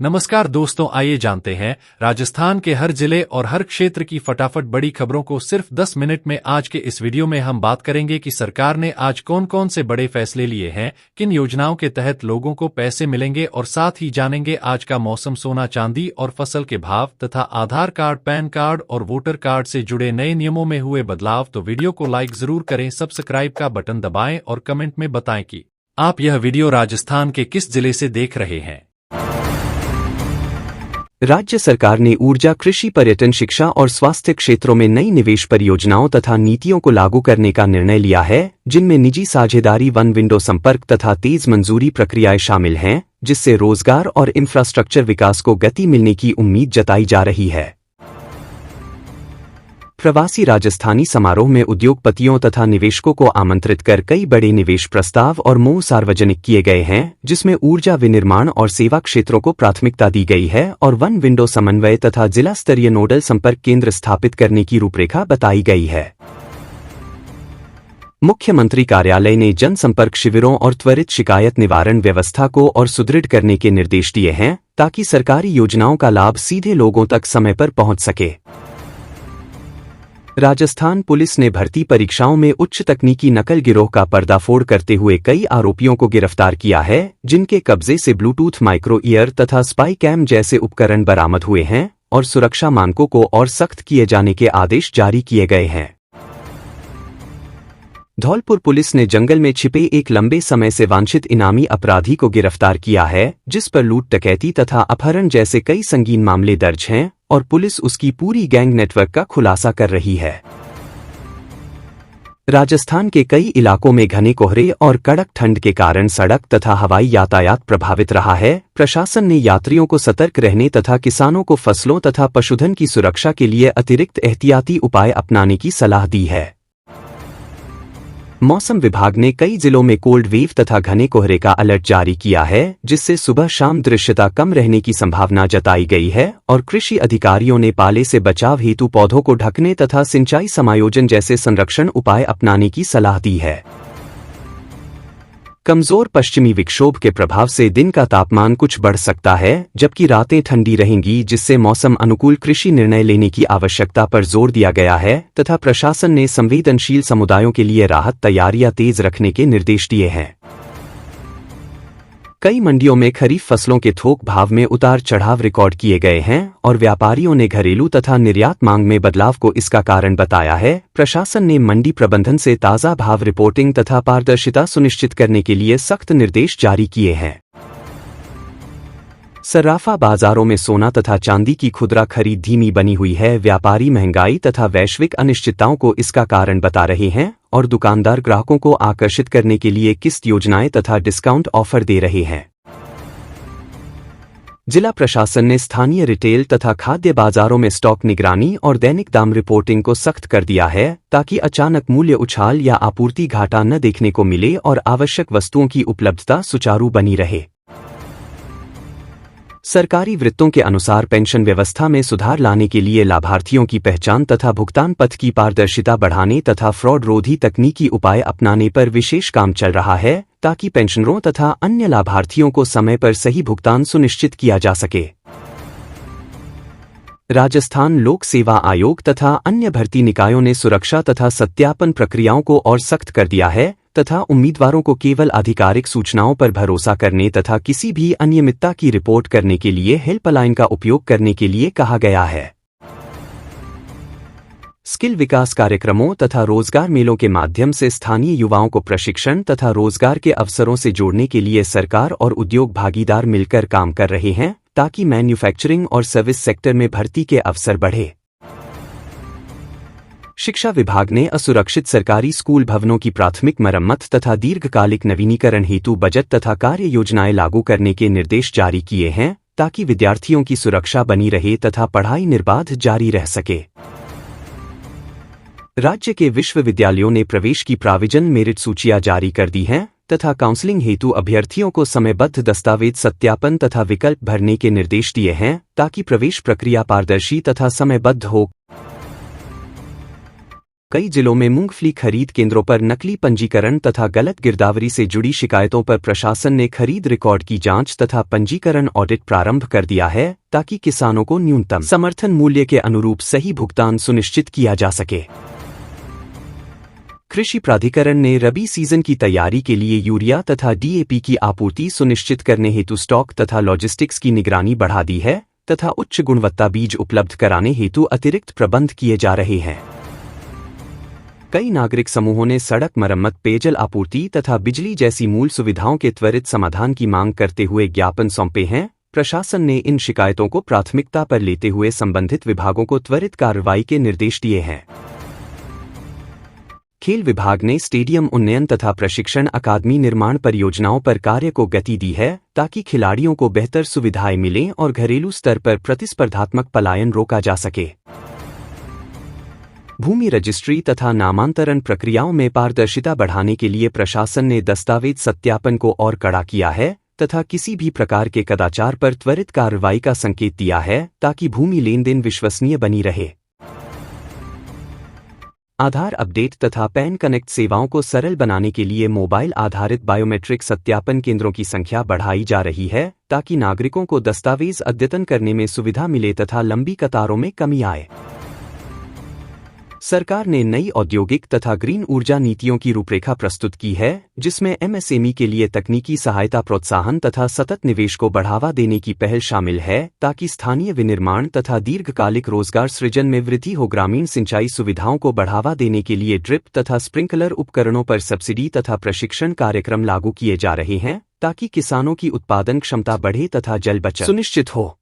नमस्कार दोस्तों, आइए जानते हैं राजस्थान के हर जिले और हर क्षेत्र की फटाफट बड़ी खबरों को सिर्फ 10 मिनट में। आज के इस वीडियो में हम बात करेंगे कि सरकार ने आज कौन कौन से बड़े फैसले लिए हैं, किन योजनाओं के तहत लोगों को पैसे मिलेंगे और साथ ही जानेंगे आज का मौसम, सोना चांदी और फसल के भाव तथा आधार कार्ड, पैन कार्ड और वोटर कार्ड से जुड़े नए नियमों में हुए बदलाव। तो वीडियो को लाइक जरूर करें, सब्सक्राइब का बटन दबाएं और कमेंट में बताएं कि आप यह वीडियो राजस्थान के किस जिले से देख रहे हैं। राज्य सरकार ने ऊर्जा, कृषि, पर्यटन, शिक्षा और स्वास्थ्य क्षेत्रों में नई निवेश परियोजनाओं तथा नीतियों को लागू करने का निर्णय लिया है, जिनमें निजी साझेदारी, वन विंडो संपर्क तथा तेज मंजूरी प्रक्रियाएं शामिल हैं, जिससे रोजगार और इंफ्रास्ट्रक्चर विकास को गति मिलने की उम्मीद जताई जा रही है। प्रवासी राजस्थानी समारोह में उद्योगपतियों तथा निवेशकों को आमंत्रित कर कई बड़े निवेश प्रस्ताव और मोह सार्वजनिक किए गए हैं, जिसमें ऊर्जा, विनिर्माण और सेवा क्षेत्रों को प्राथमिकता दी गई है और वन विंडो समन्वय तथा जिला स्तरीय नोडल संपर्क केंद्र स्थापित करने की रूपरेखा बताई गई है। मुख्यमंत्री कार्यालय ने जनसंपर्क शिविरों और त्वरित शिकायत निवारण व्यवस्था को और सुदृढ़ करने के निर्देश दिए हैं, ताकि सरकारी योजनाओं का लाभ सीधे लोगों तक समय पर पहुंच सके। राजस्थान पुलिस ने भर्ती परीक्षाओं में उच्च तकनीकी नकल गिरोह का पर्दाफोड़ करते हुए कई आरोपियों को गिरफ्तार किया है, जिनके कब्जे से ब्लूटूथ, माइक्रो ईयर तथा स्पाई कैम जैसे उपकरण बरामद हुए हैं और सुरक्षा मानकों को और सख्त किए जाने के आदेश जारी किए गए हैं। धौलपुर पुलिस ने जंगल में छिपे एक लंबे समय से वांछित इनामी अपराधी को गिरफ्तार किया है, जिस पर लूट, डकैती तथा अपहरण जैसे कई संगीन मामले दर्ज हैं और पुलिस उसकी पूरी गैंग नेटवर्क का खुलासा कर रही है। राजस्थान के कई इलाकों में घने कोहरे और कड़क ठंड के कारण सड़क तथा हवाई यातायात प्रभावित रहा है। प्रशासन ने यात्रियों को सतर्क रहने तथा किसानों को फसलों तथा पशुधन की सुरक्षा के लिए अतिरिक्त एहतियाती उपाय अपनाने की सलाह दी है। मौसम विभाग ने कई जिलों में कोल्ड वेव तथा घने कोहरे का अलर्ट जारी किया है, जिससे सुबह शाम दृश्यता कम रहने की संभावना जताई गई है और कृषि अधिकारियों ने पाले से बचाव हेतु पौधों को ढकने तथा सिंचाई समायोजन जैसे संरक्षण उपाय अपनाने की सलाह दी है। कमजोर पश्चिमी विक्षोभ के प्रभाव से दिन का तापमान कुछ बढ़ सकता है, जबकि रातें ठंडी रहेंगी, जिससे मौसम अनुकूल कृषि निर्णय लेने की आवश्यकता पर जोर दिया गया है तथा प्रशासन ने संवेदनशील समुदायों के लिए राहत तैयारियां तेज रखने के निर्देश दिए हैं। कई मंडियों में खरीफ फसलों के थोक भाव में उतार चढ़ाव रिकॉर्ड किए गए हैं और व्यापारियों ने घरेलू तथा निर्यात मांग में बदलाव को इसका कारण बताया है। प्रशासन ने मंडी प्रबंधन से ताज़ा भाव रिपोर्टिंग तथा पारदर्शिता सुनिश्चित करने के लिए सख्त निर्देश जारी किए हैं। सर्राफा बाजारों में सोना तथा चांदी की खुदरा खरीद धीमी बनी हुई है। व्यापारी महंगाई तथा वैश्विक अनिश्चितताओं को इसका कारण बता रहे हैं और दुकानदार ग्राहकों को आकर्षित करने के लिए किस्त योजनाएं तथा डिस्काउंट ऑफर दे रहे हैं। जिला प्रशासन ने स्थानीय रिटेल तथा खाद्य बाजारों में स्टॉक निगरानी और दैनिक दाम रिपोर्टिंग को सख्त कर दिया है, ताकि अचानक मूल्य उछाल या आपूर्ति घाटा न देखने को मिले और आवश्यक वस्तुओं की उपलब्धता सुचारू बनी रहे। सरकारी वृत्तों के अनुसार पेंशन व्यवस्था में सुधार लाने के लिए लाभार्थियों की पहचान तथा भुगतान पथ की पारदर्शिता बढ़ाने तथा फ्रॉड रोधी तकनीकी उपाय अपनाने पर विशेष काम चल रहा है, ताकि पेंशनरों तथा अन्य लाभार्थियों को समय पर सही भुगतान सुनिश्चित किया जा सके। राजस्थान लोक सेवा आयोग तथा अन्य भर्ती निकायों ने सुरक्षा तथा सत्यापन प्रक्रियाओं को और सख्त कर दिया है तथा उम्मीदवारों को केवल आधिकारिक सूचनाओं पर भरोसा करने तथा किसी भी अनियमितता की रिपोर्ट करने के लिए हेल्पलाइन का उपयोग करने के लिए कहा गया है। स्किल विकास कार्यक्रमों तथा रोजगार मेलों के माध्यम से स्थानीय युवाओं को प्रशिक्षण तथा रोजगार के अवसरों से जोड़ने के लिए सरकार और उद्योग भागीदार मिलकर काम कर रहे हैं, ताकि मैन्युफैक्चरिंग और सर्विस सेक्टर में भर्ती के अवसर बढ़े। शिक्षा विभाग ने असुरक्षित सरकारी स्कूल भवनों की प्राथमिक मरम्मत तथा दीर्घकालिक नवीनीकरण हेतु बजट तथा कार्य योजनाएं लागू करने के निर्देश जारी किए हैं, ताकि विद्यार्थियों की सुरक्षा बनी रहे तथा पढ़ाई निर्बाध जारी रह सके। राज्य के विश्वविद्यालयों ने प्रवेश की प्रोविजन मेरिट सूचियां जारी कर दी हैं तथा काउंसलिंग हेतु अभ्यर्थियों को समयबद्ध दस्तावेज सत्यापन तथा विकल्प भरने के निर्देश दिए हैं, ताकि प्रवेश प्रक्रिया पारदर्शी तथा समयबद्ध हो। कई जिलों में मूंगफली खरीद केंद्रों पर नकली पंजीकरण तथा गलत गिरदावरी से जुड़ी शिकायतों पर प्रशासन ने खरीद रिकॉर्ड की जांच तथा पंजीकरण ऑडिट प्रारंभ कर दिया है ताकि किसानों को न्यूनतम समर्थन मूल्य के अनुरूप सही भुगतान सुनिश्चित किया जा सके। कृषि प्राधिकरण ने रबी सीजन की तैयारी के लिए यूरिया तथा डीएपी की आपूर्ति सुनिश्चित करने हेतु स्टॉक तथा लॉजिस्टिक्स की निगरानी बढ़ा दी है तथा उच्च गुणवत्ता बीज उपलब्ध कराने हेतु अतिरिक्त प्रबंध किए जा रहे हैं। कई नागरिक समूहों ने सड़क मरम्मत, पेयजल आपूर्ति तथा बिजली जैसी मूल सुविधाओं के त्वरित समाधान की मांग करते हुए ज्ञापन सौंपे हैं। प्रशासन ने इन शिकायतों को प्राथमिकता पर लेते हुए संबंधित विभागों को त्वरित कार्रवाई के निर्देश दिए हैं। खेल विभाग ने स्टेडियम उन्नयन तथा प्रशिक्षण अकादमी निर्माण परियोजनाओं पर कार्य को गति दी है ताकि खिलाड़ियों को बेहतर सुविधाएं मिलें और घरेलू स्तर पर प्रतिस्पर्धात्मक पलायन रोका जा सके। भूमि रजिस्ट्री तथा नामांतरण प्रक्रियाओं में पारदर्शिता बढ़ाने के लिए प्रशासन ने दस्तावेज सत्यापन को और कड़ा किया है तथा किसी भी प्रकार के कदाचार पर त्वरित कार्रवाई का संकेत दिया है ताकि भूमि लेनदेन विश्वसनीय बनी रहे। आधार अपडेट तथा पैन कनेक्ट सेवाओं को सरल बनाने के लिए मोबाइल आधारित बायोमेट्रिक सत्यापन केंद्रों की संख्या बढ़ाई जा रही है ताकि नागरिकों को दस्तावेज अद्यतन करने में सुविधा मिले तथा लंबी कतारों में कमी आए। सरकार ने नई औद्योगिक तथा ग्रीन ऊर्जा नीतियों की रूपरेखा प्रस्तुत की है जिसमें एमएसएमई के लिए तकनीकी सहायता, प्रोत्साहन तथा सतत निवेश को बढ़ावा देने की पहल शामिल है ताकि स्थानीय विनिर्माण तथा दीर्घकालिक रोजगार सृजन में वृद्धि हो। ग्रामीण सिंचाई सुविधाओं को बढ़ावा देने के लिए ड्रिप तथा स्प्रिंकलर उपकरणों पर सब्सिडी तथा प्रशिक्षण कार्यक्रम लागू किए जा रहे हैं ताकि किसानों की उत्पादन क्षमता बढ़े तथा जल बचत सुनिश्चित हो।